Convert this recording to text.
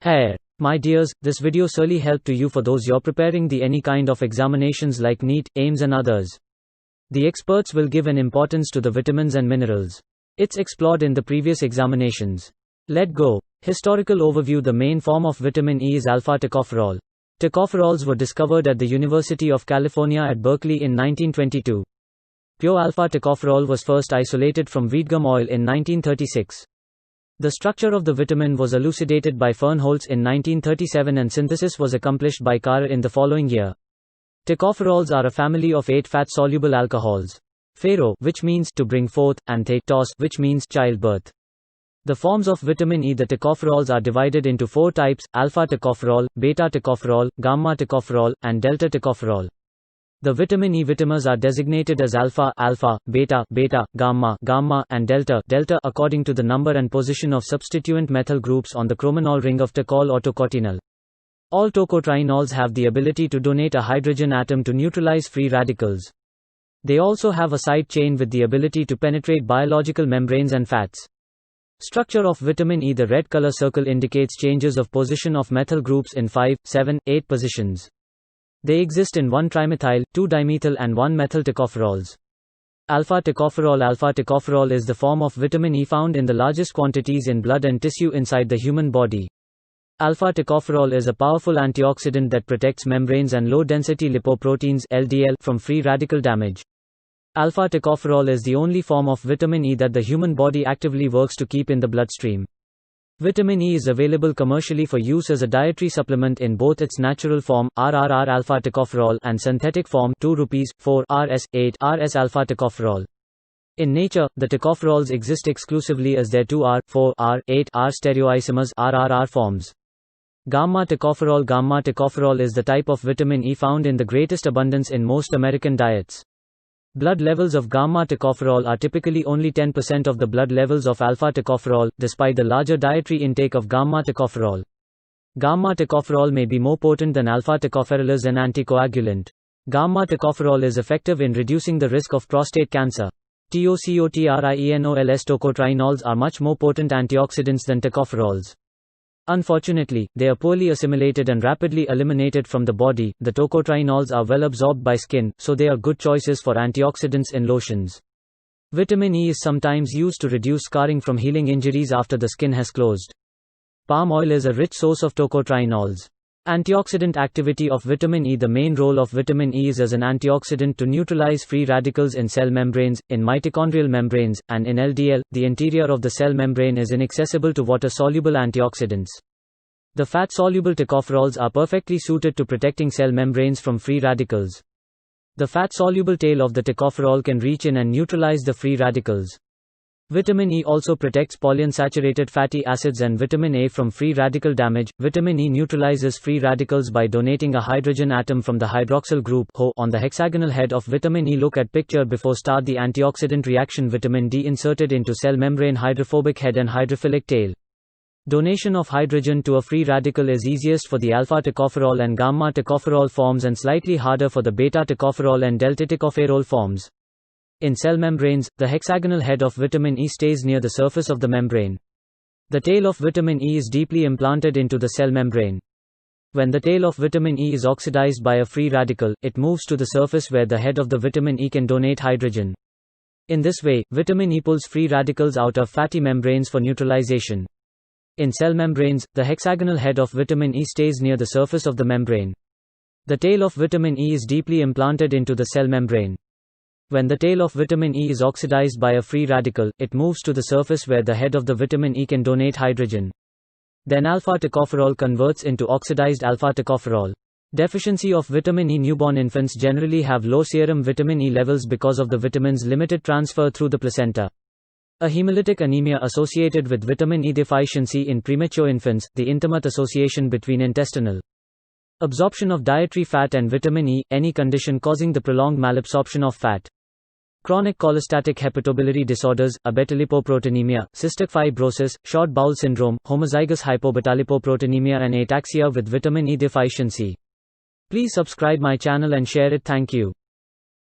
Hey, my dears, this video surely helped to you for those you're preparing the any kind of examinations like NEET, AIIMS and others. The experts will give an importance to the vitamins and minerals. It's explored in the previous examinations. Let go. Historical overview. The main form of vitamin E is alpha-tocopherol. Tocopherols were discovered at the University of California at Berkeley in 1922. Pure alpha-tocopherol was first isolated from wheat gum oil in 1936. The structure of the vitamin was elucidated by Fernholz in 1937 and synthesis was accomplished by Carr in the following year. Tocopherols are a family of 8 fat-soluble alcohols. Phero, which means to bring forth, and tos, which means childbirth. The forms of vitamin E. The tocopherols are divided into 4 types: alpha-tocopherol, beta-tocopherol, gamma-tocopherol, and delta-tocopherol. The vitamin E vitamins are designated as alpha, alpha, beta, beta, gamma, gamma, and delta, delta according to the number and position of substituent methyl groups on the chromanol ring of tocol or tocotrienol. All tocotrienols have the ability to donate a hydrogen atom to neutralize free radicals. They also have a side chain with the ability to penetrate biological membranes and fats. Structure of vitamin E. The red color circle indicates changes of position of methyl groups in 5, 7, 8 positions. They exist in 1-trimethyl, 2-dimethyl and 1-methyl tocopherols. Alpha-tocopherol. Alpha-tocopherol is the form of vitamin E found in the largest quantities in blood and tissue inside the human body. Alpha-tocopherol is a powerful antioxidant that protects membranes and low-density lipoproteins (LDL) from free radical damage. Alpha-tocopherol is the only form of vitamin E that the human body actively works to keep in the bloodstream. Vitamin E is available commercially for use as a dietary supplement in both its natural form, RRR alpha-tocopherol, and synthetic form, 2 rupees, 4 Rs, 8 Rs alpha-tocopherol. In nature, the tocopherols exist exclusively as their 2R, 4R, 8R stereoisomers RRR forms. Gamma-tocopherol. Gamma-tocopherol is the type of vitamin E found in the greatest abundance in most American diets. Blood levels of gamma-tocopherol are typically only 10% of the blood levels of alpha-tocopherol, despite the larger dietary intake of gamma-tocopherol. Gamma-tocopherol may be more potent than alpha-tocopherol as an anticoagulant. Gamma-tocopherol is effective in reducing the risk of prostate cancer. Tocotrienols. Tocotrienols are much more potent antioxidants than tocopherols. Unfortunately, they are poorly assimilated and rapidly eliminated from the body. The tocotrienols are well absorbed by skin, so they are good choices for antioxidants in lotions. Vitamin E is sometimes used to reduce scarring from healing injuries after the skin has closed. Palm oil is a rich source of tocotrienols. Antioxidant activity of vitamin E. The main role of vitamin E is as an antioxidant to neutralize free radicals in cell membranes, in mitochondrial membranes, and in LDL. The interior of the cell membrane is inaccessible to water-soluble antioxidants. The fat-soluble tocopherols are perfectly suited to protecting cell membranes from free radicals. The fat-soluble tail of the tocopherol can reach in and neutralize the free radicals. Vitamin E also protects polyunsaturated fatty acids and vitamin A from free radical damage. Vitamin E neutralizes free radicals by donating a hydrogen atom from the hydroxyl group HO on the hexagonal head of vitamin E. Look at picture before start the antioxidant reaction. Vitamin D inserted into cell membrane, hydrophobic head and hydrophilic tail. Donation of hydrogen to a free radical is easiest for the alpha-tocopherol and gamma-tocopherol forms and slightly harder for the beta-tocopherol and delta-tocopherol forms. In cell membranes, the hexagonal head of vitamin E stays near the surface of the membrane. The tail of vitamin E is deeply implanted into the cell membrane. When the tail of vitamin E is oxidized by a free radical, it moves to the surface where the head of the vitamin E can donate hydrogen. In this way, vitamin E pulls free radicals out of fatty membranes for neutralization. In cell membranes, the hexagonal head of vitamin E stays near the surface of the membrane. The tail of vitamin E is deeply implanted into the cell membrane. When the tail of vitamin E is oxidized by a free radical, it moves to the surface where the head of the vitamin E can donate hydrogen. Then alpha-tocopherol converts into oxidized alpha-tocopherol. Deficiency of vitamin E. Newborn infants generally have low serum vitamin E levels because of the vitamin's limited transfer through the placenta. A hemolytic anemia associated with vitamin E deficiency in premature infants. The intimate association between intestinal absorption of dietary fat and vitamin E, any condition causing the prolonged malabsorption of fat. Chronic cholestatic hepatobiliary disorders, abetalipoproteinemia, cystic fibrosis, short bowel syndrome, homozygous hypobetalipoproteinemia and ataxia with vitamin E deficiency. Please subscribe my channel and share it. Thank you.